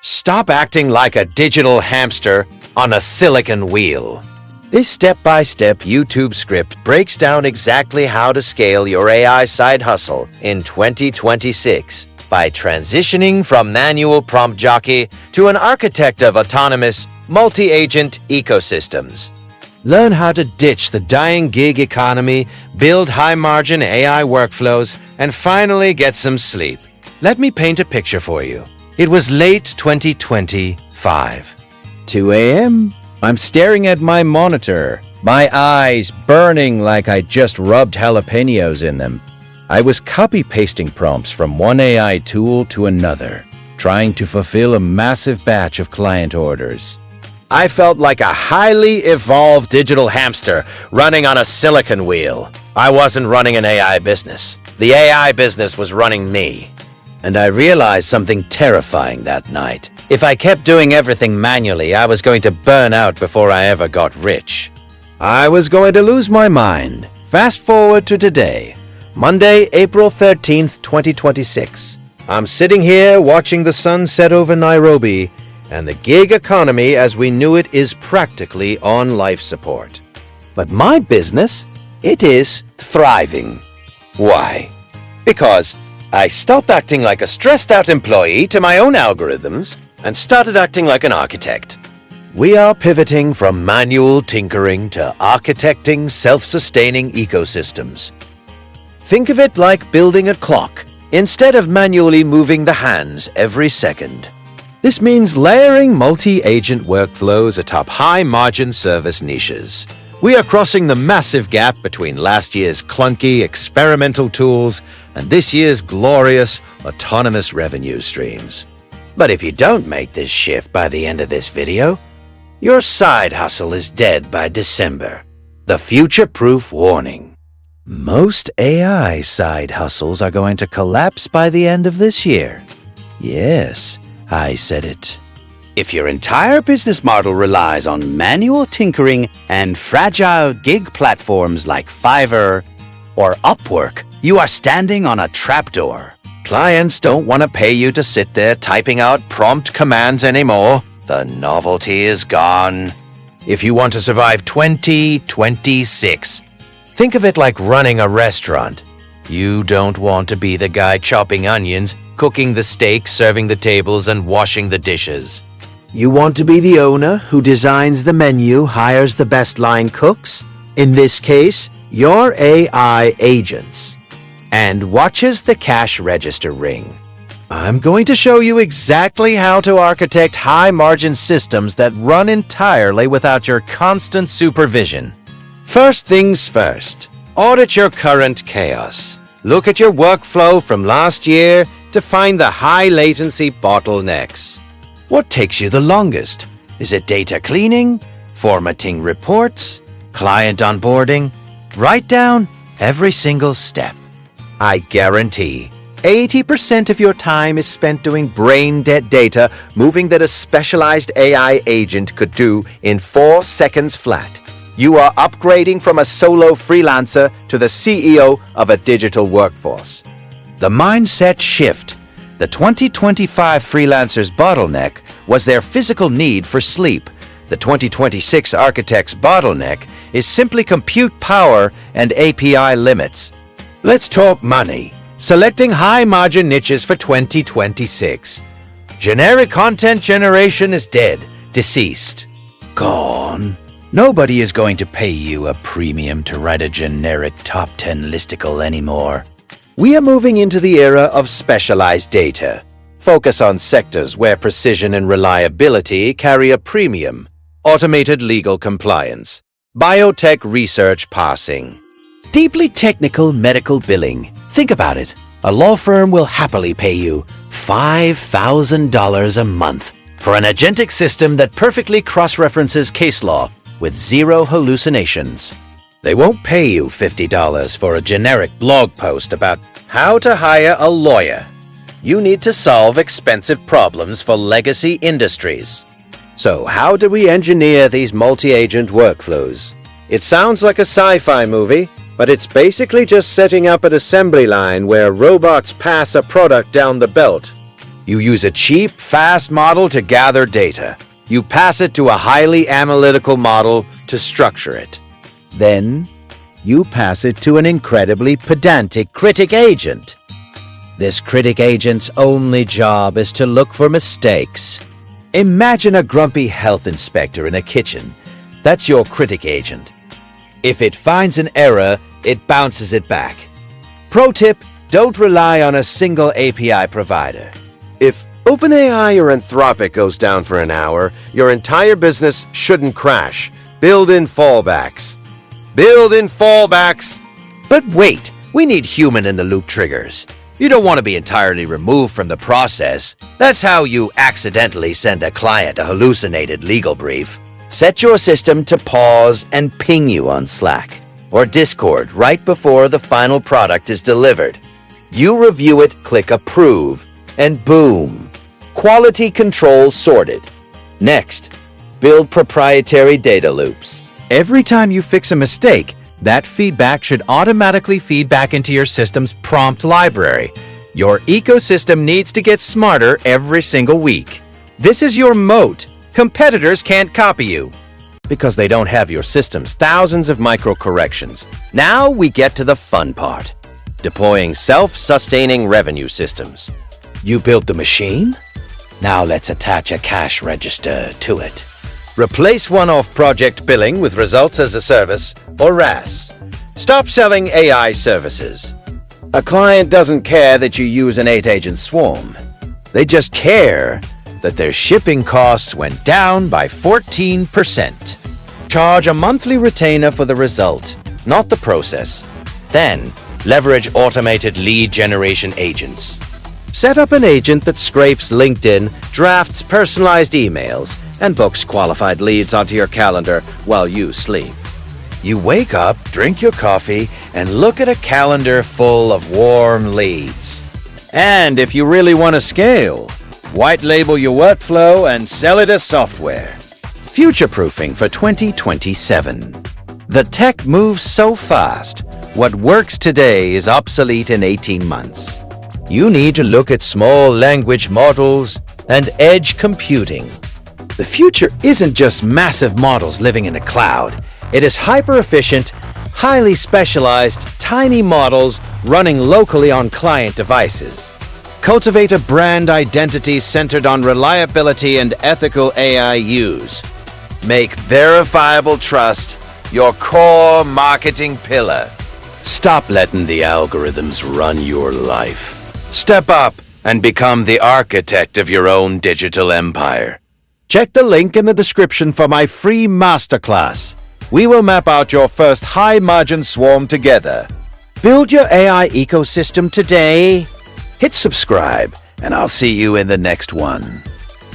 Stop acting like a digital hamster on a silicon wheel. This step-by-step YouTube script breaks down exactly how to scale your AI side hustle in 2026 by transitioning from manual prompt jockey to an architect of autonomous, multi-agent ecosystems. Learn how to ditch the dying gig economy, build high-margin AI workflows, and finally get some sleep. Let me paint a picture for you. It was late 2025. 2 a.m. I'm staring at my monitor, my eyes burning like I just rubbed jalapenos in them. I was copy-pasting prompts from one AI tool to another, trying to fulfill a massive batch of client orders. I felt like a highly evolved digital hamster running on a silicon wheel. I wasn't running an AI business. The AI business was running me. And I realized something terrifying that night. If I kept doing everything manually, I was going to burn out before I ever got rich. I was going to lose my mind. Fast forward to today, Monday, April 13th, 2026. I'm sitting here watching the sun set over Nairobi, and the gig economy as we knew it is practically on life support. But my business, it is thriving. Why? Because I stopped acting like a stressed-out employee to my own algorithms and started acting like an architect. We are pivoting from manual tinkering to architecting self-sustaining ecosystems. Think of it like building a clock, instead of manually moving the hands every second. This means layering multi-agent workflows atop high-margin service niches. We are crossing the massive gap between last year's clunky experimental tools and this year's glorious autonomous revenue streams. But if you don't make this shift by the end of this video, your side hustle is dead by December. The future-proof warning. Most AI side hustles are going to collapse by the end of this year. Yes, I said it. If your entire business model relies on manual tinkering and fragile gig platforms like Fiverr or Upwork, you are standing on a trapdoor. Clients don't want to pay you to sit there typing out prompt commands anymore. The novelty is gone. If you want to survive 2026, think of it like running a restaurant. You don't want to be the guy chopping onions, cooking the steak, serving the tables, and washing the dishes. You want to be the owner who designs the menu, hires the best line cooks, in this case, your AI agents, and watches the cash register ring. I'm going to show you exactly how to architect high-margin systems that run entirely without your constant supervision. First things first, audit your current chaos. Look at your workflow from last year to find the high-latency bottlenecks. What takes you the longest? Is it data cleaning, formatting reports, client onboarding? Write down every single step. I guarantee 80% of your time is spent doing brain-dead data moving that a specialized AI agent could do in 4 seconds flat. You are upgrading from a solo freelancer to the CEO of a digital workforce. The mindset shift. The 2025 freelancers' bottleneck was their physical need for sleep. The 2026 architect's bottleneck is simply compute power and API limits. Let's talk money. Selecting high-margin niches for 2026. Generic content generation is dead, deceased, gone. Nobody is going to pay you a premium to write a generic top 10 listicle anymore. We are moving into the era of specialized data. Focus on sectors where precision and reliability carry a premium. Automated legal compliance. Biotech research parsing. Deeply technical medical billing. Think about it. A law firm will happily pay you $5,000 a month for an agentic system that perfectly cross-references case law with zero hallucinations. They won't pay you $50 for a generic blog post about how to hire a lawyer. You need to solve expensive problems for legacy industries. So how do we engineer these multi-agent workflows? It sounds like a sci-fi movie, but it's basically just setting up an assembly line where robots pass a product down the belt. You use a cheap, fast model to gather data. You pass it to a highly analytical model to structure it. Then, you pass it to an incredibly pedantic critic agent. This critic agent's only job is to look for mistakes. Imagine a grumpy health inspector in a kitchen. That's your critic agent. If it finds an error, it bounces it back. Pro tip, don't rely on a single API provider. If OpenAI or Anthropic goes down for an hour, your entire business shouldn't crash. Build in fallbacks. Build in fallbacks! But wait, we need human-in-the-loop triggers. You don't want to be entirely removed from the process. That's how you accidentally send a client a hallucinated legal brief. Set your system to pause and ping you on Slack or Discord right before the final product is delivered. You review it, click Approve, and boom! Quality control sorted. Next, build proprietary data loops. Every time you fix a mistake, that feedback should automatically feed back into your system's prompt library. Your ecosystem needs to get smarter every single week. This is your moat. Competitors can't copy you because they don't have your system's thousands of micro-corrections. Now we get to the fun part. Deploying self-sustaining revenue systems. You built the machine? Now let's attach a cash register to it. Replace one-off project billing with results as a service, or RaaS. Stop selling AI services. A client doesn't care that you use an 8-agent swarm. They just care that their shipping costs went down by 14%. Charge a monthly retainer for the result, not the process. Then, leverage automated lead generation agents. Set up an agent that scrapes LinkedIn, drafts personalized emails, and books qualified leads onto your calendar while you sleep. You wake up, drink your coffee, and look at a calendar full of warm leads. And if you really want to scale, white label your workflow and sell it as software. Future-proofing for 2027. The tech moves so fast, what works today is obsolete in 18 months. You need to look at small language models and edge computing. The future isn't just massive models living in the cloud. It is hyper-efficient, highly specialized, tiny models running locally on client devices. Cultivate a brand identity centered on reliability and ethical AI use. Make verifiable trust your core marketing pillar. Stop letting the algorithms run your life. Step up and become the architect of your own digital empire. Check the link in the description for my free masterclass. We will map out your first high-margin swarm together. Build your AI ecosystem today. Hit subscribe, and I'll see you in the next one.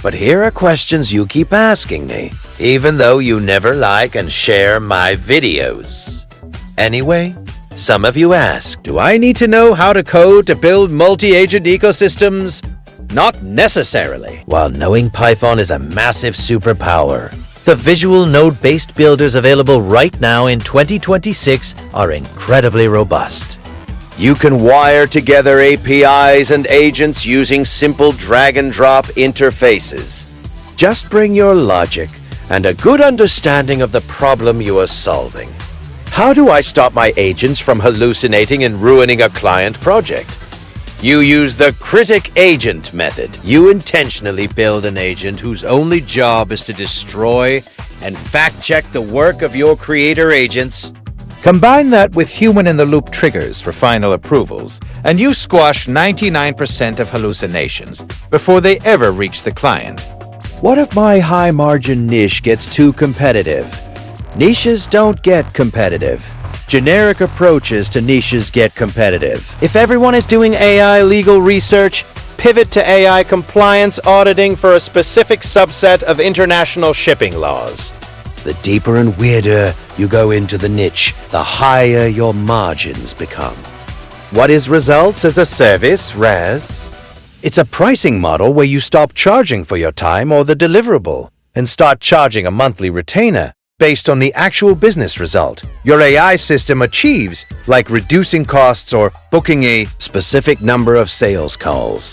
But here are questions you keep asking me, even though you never like and share my videos. Anyway, some of you ask, do I need to know how to code to build multi-agent ecosystems? Not necessarily. While knowing Python is a massive superpower, the visual node-based builders available right now in 2026 are incredibly robust. You can wire together APIs and agents using simple drag-and-drop interfaces. Just bring your logic and a good understanding of the problem you are solving. How do I stop my agents from hallucinating and ruining a client project? You use the critic agent method. You intentionally build an agent whose only job is to destroy and fact-check the work of your creator agents. Combine that with human-in-the-loop triggers for final approvals, and you squash 99% of hallucinations before they ever reach the client. What if my high-margin niche gets too competitive? Niches don't get competitive. Generic approaches to niches get competitive. If everyone is doing AI legal research, pivot to AI compliance auditing for a specific subset of international shipping laws. The deeper and weirder you go into the niche, the higher your margins become. What is results as a service, RaaS? It's a pricing model where you stop charging for your time or the deliverable and start charging a monthly retainer based on the actual business result your AI system achieves, like reducing costs or booking a specific number of sales calls.